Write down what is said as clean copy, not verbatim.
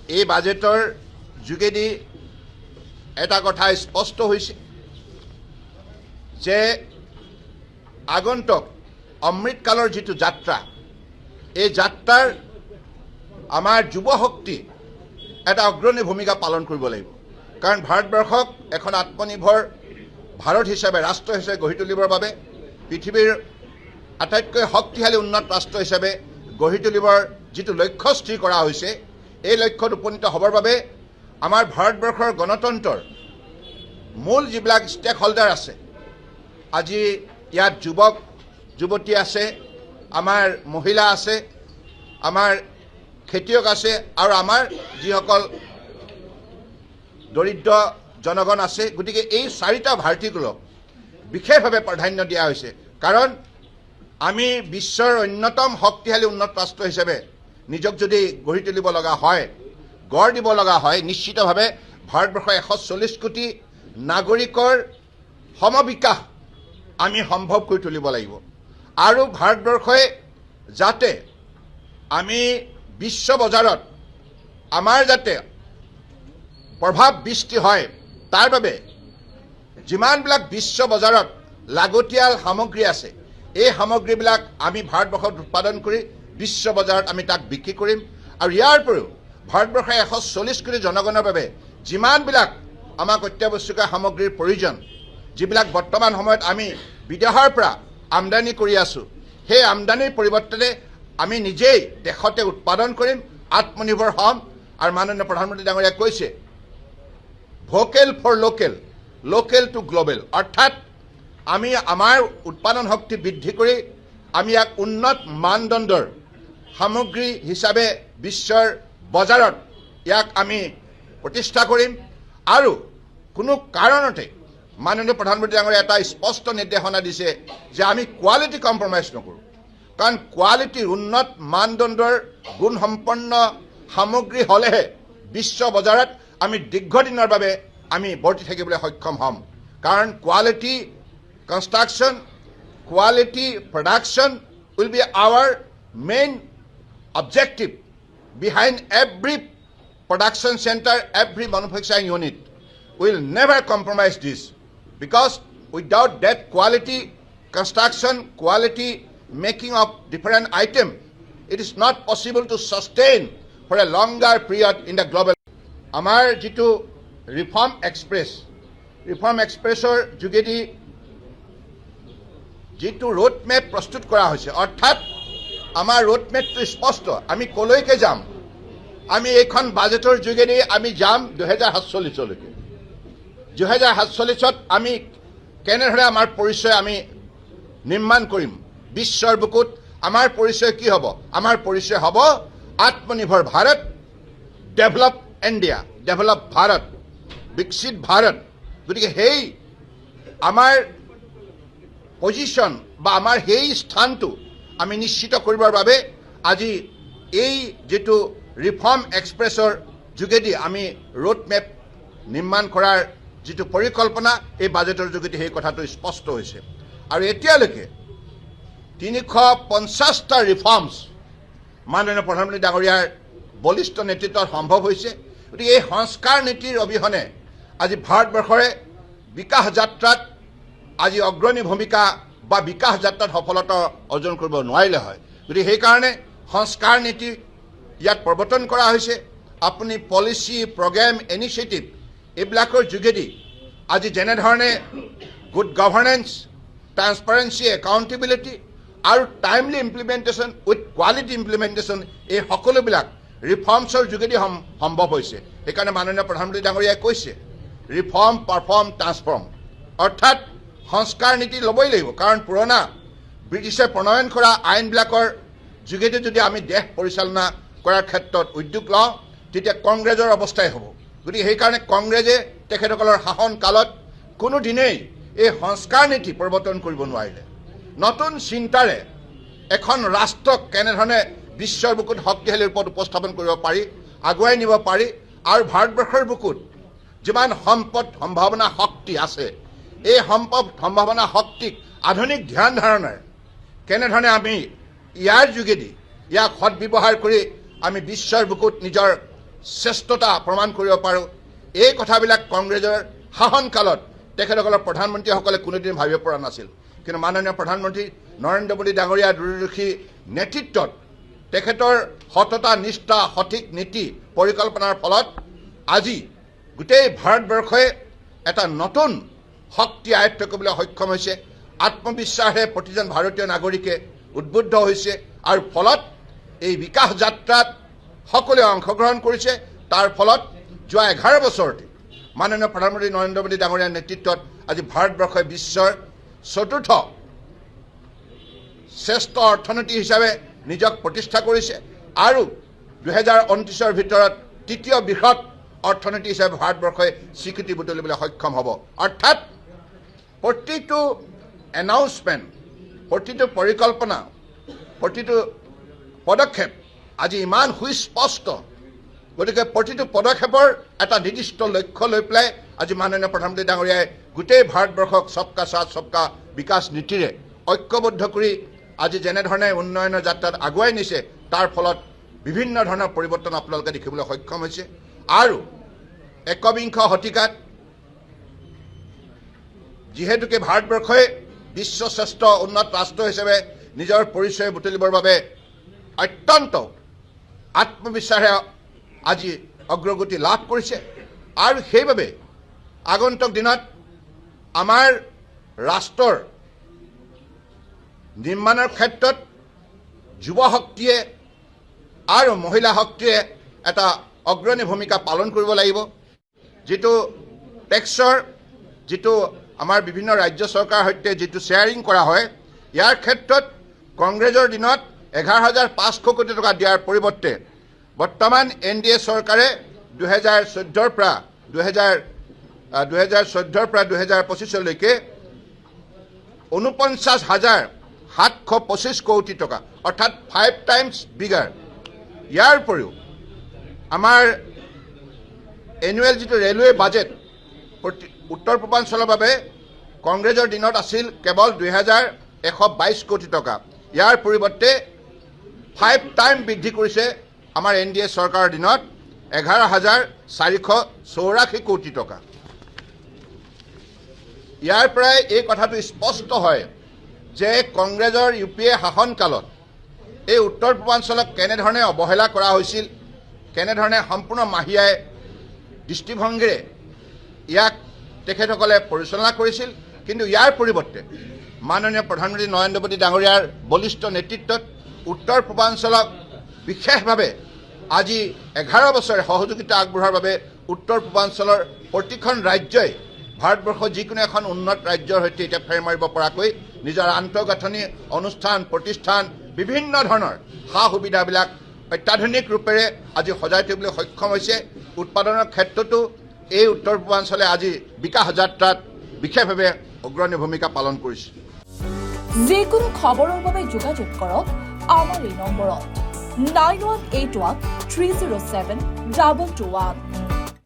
এই বাজেটৰ যোগেদি এটা কথা স্পষ্ট হৈছে যে আগন্তুক অমৃতকালৰ যিটো যাত্ৰা এই যাত্ৰাৰ আমাৰ যুৱ শক্তি এটা অগ্ৰণী ভূমিকা পালন কৰিব লাগিব কাৰণ ভাৰতবৰ্ষক এখন আত্মনিৰ্ভৰ ভাৰত হিচাপে ৰাষ্ট্ৰ হিচাপে গঢ়ি তুলিবৰ বাবে পৃথিৱীৰ আটাইতকৈ শক্তিশালী উন্নত ৰাষ্ট্ৰ হিচাপে গঢ়ি তুলিবৰ যিটো লক্ষ্য স্থিৰ কৰা হৈছে এই লক্ষ্যত উপনীত হ'বৰ বাবে আমাৰ ভাৰতবৰ্ষৰ গণতন্ত্ৰৰ মূল যিবিলাক ষ্টেক হোল্ডাৰ আছে আজি ইয়াত যুৱক যুৱতী আছে আমাৰ মহিলা আছে আমাৰ খেতিয়ক আছে আৰু আমাৰ যিসকল দৰিদ্ৰ জনগণ আছে গতিকে এই চাৰিটা ভাৰতীয়ক বিশেষভাৱে প্ৰাধান্য দিয়া হৈছে কাৰণ আমি বিশ্বৰ অন্যতম শক্তিশালী উন্নত ৰাষ্ট্ৰ হিচাপে নিজক যদি গঢ়ি তুলিব লগা হয় গঢ় দিব লগা হয় নিশ্চিতভাৱে ভাৰতবৰ্ষৰ 140 কোটি নাগৰিকৰ সমবিকাশ আমি সম্ভৱ কৰি তুলিব লাগিব আৰু ভাৰতবৰ্ষই যাতে আমি বিশ্ব বজাৰত আমাৰ যাতে প্ৰভাৱ বিস্তি হয় তাৰ বাবে যিমানবিলাক বিশ্ব বজাৰত লাগতিয়াল সামগ্ৰী আছে এই সামগ্ৰীবিলাক আমি ভাৰতবৰ্ষত উৎপাদন কৰি বিশ্ব বজাৰত আমি তাক বিক্ৰী কৰিম আৰু ইয়াৰ উপৰিও ভাৰতবৰ্ষৰ 140 কোটি জনগণৰ বাবে যিমানবিলাক আমাক অত্যাৱশ্যকীয় সামগ্ৰীৰ প্ৰয়োজন যিবিলাক বৰ্তমান সময়ত আমি বিদেশৰ পৰা আমদানি কৰি আছো সেই আমদানিৰ পৰিৱৰ্তনে আমি নিজেই দেশতে উৎপাদন কৰিম আত্মনিৰ্ভৰ হ'ম আৰু মাননীয় প্ৰধানমন্ত্ৰী ডাঙৰীয়াই কৈছে vocal for local local to global অৰ্থাৎ আমি আমাৰ উৎপাদন শক্তি বৃদ্ধি কৰি আমি এক উন্নত মানদণ্ডৰ সামগ্ৰী হিচাপে বিশ্বৰ বজাৰত ইয়াক আমি প্ৰতিষ্ঠা কৰিম আৰু কোনো কাৰণতে মাননীয় প্ৰধানমন্ত্ৰী ডাঙৰীয়াই এটা স্পষ্ট নিৰ্দেশনা দিছে যে আমি কোৱালিটি কম্প্ৰমাইজ নকৰোঁ কাৰণ কোৱালিটিৰ উন্নত মানদণ্ডৰ গুণসম্পন্ন সামগ্ৰী হ'লেহে বিশ্ব বজাৰত আমি দীৰ্ঘদিনৰ বাবে আমি বৰ্তি থাকিবলৈ সক্ষম হ'ম কাৰণ quality construction quality production will be our main objective behind every production center, every manufacturing unit. Will never compromise this because without that quality construction, quality making of different items, it is not possible to sustain for a longer period in the global. Amar jitu reform expressor jugedi jitu road map prostut kora hoise orthat আমাৰ road map to স্পষ্ট আমি কলৈকে যাম আমি এইখন বাজেটৰ যোগেদি আমি যাম 2047 লৈকে 2047ত আমি কেনেধৰণে আমাৰ পৰিচয় আমি নিৰ্মাণ কৰিম বিশ্বৰ বুকুত আমাৰ পৰিচয় কি হ'ব আমাৰ পৰিচয় হ'ব আত্মনিৰ্ভৰ Bharat develop India develop Bharat বিকশিত ভাৰত গতিকে সেই আমাৰ পজিশন বা আমাৰ সেই স্থানটো আমি নিশ্চিত কৰিবৰ বাবে আজি এই যেটো ৰিফৰ্ম এক্সপ্ৰেছৰ যোগেদি আমি ৰোড মেপ নিৰ্মাণ কৰাৰ যেটো পৰিকল্পনা এই বাজেটৰ যোগেদি সেই কথাটো স্পষ্ট হৈছে আৰু এতিয়ালৈকে 350টা ৰিফৰ্মছ মাননীয় প্ৰধানমন্ত্ৰী ডাঙৰীয়াৰ বলিষ্ঠ নেতৃত্বত সম্ভৱ হৈছে গতিকে এই সংস্কাৰ নীতিৰ অবিহনে আজি ভাৰতবৰ্ষৰে বিকাশ যাত্ৰাত আজি অগ্ৰণী ভূমিকা বা বিকাশ যাত্ৰাত সফলতা অৰ্জন কৰিব নোৱাৰিলে হয় গতিকে সেই কাৰণে সংস্কাৰ নীতি ইয়াত প্ৰৱৰ্তন কৰা হৈছে আপুনি পলিচি প্ৰগ্ৰাম ইনিচিয়েটিভ এইবিলাকৰ যোগেদি আজি যেনে ধৰণে গুড গভৰ্নেন্স ট্ৰান্সপাৰেন্সি একাউণ্টেবিলিটি আৰু timely implementation with quality implementation এই সকলোবিলাক ৰিফৰ্মছৰ যোগেদি সম্ভৱ হৈছে সেইকাৰণে মাননীয় প্ৰধানমন্ত্ৰী ডাঙৰীয়াই কৈছে ৰিফৰ্ম পাৰফৰ্ম ট্ৰান্সফৰ্ম অৰ্থাৎ সংস্কাৰ নীতি ল'বই লাগিব কাৰণ পুৰণা ব্ৰিটিছে প্ৰণয়ন কৰা আইনবিলাকৰ যোগেদি যদি আমি দেশ পৰিচালনা কৰাৰ ক্ষেত্ৰত উদ্যোগ লওঁ তেতিয়া কংগ্ৰেছৰ অৱস্থাই হ'ব গতিকে সেইকাৰণে কংগ্ৰেছে তেখেতসকলৰ শাসন কালত কোনো দিনেই এই সংস্কাৰ নীতি প্ৰৱৰ্তন কৰিব নোৱাৰিলে নতুন চিন্তাৰে এখন ৰাষ্ট্ৰক কেনেধৰণে বিশ্বৰ বুকুত শক্তিশালী ৰূপত উপস্থাপন কৰিব পাৰি আগুৱাই নিব পাৰি আৰু ভাৰতবৰ্ষৰ বুকুত যিমান সম্পদ সম্ভাৱনা শক্তি আছে এই সম্পদ সম্ভাৱনা শক্তিক আধুনিক ধ্যান ধাৰণাৰে কেনেধৰণে আমি ইয়াৰ যোগেদি ইয়াক সৎ ব্যৱহাৰ কৰি আমি বিশ্বৰ বুকুত নিজৰ শ্ৰেষ্ঠতা প্ৰমাণ কৰিব পাৰোঁ, এই কথাবিলাক কংগ্ৰেছৰ শাসনকালত তেখেতসকলৰ প্ৰধানমন্ত্ৰীসকলে কোনোদিন ভাবিব পৰা নাছিল। কিন্তু মাননীয় প্ৰধানমন্ত্ৰী নৰেন্দ্ৰ মোদী ডাঙৰীয়া দূৰদৰ্শী নেতৃত্বত তেখেতৰ সততা, নিষ্ঠা, সঠিক নীতি পৰিকল্পনাৰ ফলত আজি গোটেই ভাৰতবৰ্ষই এটা নতুন শক্তি আয়ত্ব কৰিবলৈ সক্ষম হৈছে। আত্মবিশ্বাসেৰে প্ৰতিজন ভাৰতীয় নাগৰিকে উদ্বুদ্ধ হৈছে আৰু ফলত এই বিকাশ যাত্ৰাত সকলোৱে অংশগ্ৰহণ কৰিছে। তাৰ ফলত যোৱা 11 বছৰতে মাননীয় প্ৰধানমন্ত্ৰী নৰেন্দ্ৰ মোদী ডাঙৰীয়াৰ নেতৃত্বত আজি ভাৰতবৰ্ষই বিশ্বৰ চতুৰ্থ শ্ৰেষ্ঠ অৰ্থনীতি হিচাপে নিজক প্ৰতিষ্ঠা কৰিছে আৰু 2029 ভিতৰত তৃতীয় বৃহৎ অৰ্থনীতি হিচাপে ভাৰতবৰ্ষই স্বীকৃতি বুটলিবলৈ সক্ষম হ'ব। অৰ্থাৎ প্ৰতিটো এনাউন্সমেণ্ট, প্ৰতিটো পৰিকল্পনা, প্ৰতিটো পদক্ষেপ আজি ইমান সুস্পষ্ট। গতিকে প্ৰতিটো পদক্ষেপৰ এটা নিৰ্দিষ্ট লক্ষ্য লৈ পেলাই আজি মাননীয় প্ৰধানমন্ত্ৰী ডাঙৰীয়াই গোটেই ভাৰতবৰ্ষক সবকা সাথ সবকা বিকাশ নীতিৰে ঐক্যবদ্ধ কৰি আজি যেনেধৰণে উন্নয়নৰ যাত্ৰাত আগুৱাই নিছে, তাৰ ফলত বিভিন্ন ধৰণৰ পৰিৱৰ্তন আপোনালোকে দেখিবলৈ সক্ষম হৈছে। আৰু 21 শতিকাত যিহেতুকে ভাৰতবৰ্ষই বিশ্ব শ্ৰেষ্ঠ উন্নত ৰাষ্ট্ৰ হিচাপে নিজৰ পৰিচয় বুটলিবৰ বাবে অত্যন্ত আত্মবিশ্বাসেৰে আজি অগ্ৰগতি লাভ কৰিছে। আৰু সেইবাবে আগন্তুক দিনত আমাৰ ৰাষ্ট্ৰৰ নিৰ্মাণৰ ক্ষেত্ৰত যুৱ শক্তিয়ে আৰু মহিলা শক্তিয়ে এটা অগ্ৰণী ভূমিকা পালন কৰিব লাগিব। যিটো টেক্সৰ যিটো আমাৰ বিভিন্ন ৰাজ্য চৰকাৰৰ সৈতে যিটো শ্বেয়াৰিং কৰা হয়, ইয়াৰ ক্ষেত্ৰত কংগ্ৰেছৰ দিনত 11,500 কোটি টকা দিয়াৰ পৰিৱৰ্তে বৰ্তমান NDA চৰকাৰে 2014 পৰা 2025লৈকে 49,725 কোটি টকা, অৰ্থাৎ 5 টাইমছ বিগাৰ। ইয়াৰ উপৰিও আমাৰ এনুৱেল যিটো ৰেলৱে বাজেট উত্তৰ পূৰ্বাঞ্চলৰ বাবে কংগ্ৰেছৰ দিনত আছিল কেৱল 2,122 কোটি টকা। ইয়াৰ পৰিৱৰ্তে 5 টাইম বৃদ্ধি কৰিছে আমাৰ NDA চৰকাৰৰ দিনত 11,484 কোটি টকা। ইয়াৰ পৰাই এই কথাটো স্পষ্ট হয় যে কংগ্ৰেছৰ UPA শাসনকালত এই উত্তৰ পূৰ্বাঞ্চলক কেনেধৰণে অৱহেলা কৰা হৈছিল, কেনেধৰণে সম্পূৰ্ণ মাহিয়াই দৃষ্টিভংগীৰে ইয়াক তেখেতসকলে পৰিচালনা কৰিছিল। কিন্তু ইয়াৰ পৰিৱৰ্তে মাননীয় প্ৰধানমন্ত্ৰী নৰেন্দ্ৰ মোদী ডাঙৰীয়াৰ বলিষ্ঠ নেতৃত্বত উত্তৰ পূৰ্বাঞ্চলক বিশেষভাৱে আজি 11 বছৰে সহযোগিতা আগবঢ়োৱাৰ বাবে উত্তৰ পূৰ্বাঞ্চলৰ প্ৰতিখন ৰাজ্যই ভাৰতবৰ্ষৰ যিকোনো এখন উন্নত ৰাজ্যৰ সৈতে এতিয়া ফেৰ মাৰিব পৰাকৈ নিজৰ আন্তঃগাঁথনি, অনুষ্ঠান, প্ৰতিষ্ঠান, বিভিন্ন ধৰণৰ সা সুবিধাবিলাক অত্যাধুনিক ৰূপেৰে আজি সজাই তুলিবলৈ সক্ষম হৈছে। উৎপাদনৰ ক্ষেত্ৰতো এই উত্তৰ পূৰ্বাঞ্চলে আজি বিকাশ যাত্ৰাত বিশেষভাৱে অগ্ৰণী ভূমিকা পালন কৰিছে। যিকোনো খবৰৰ বাবে যোগাযোগ কৰক আমাৰ এই নম্বৰত 9181 307 221।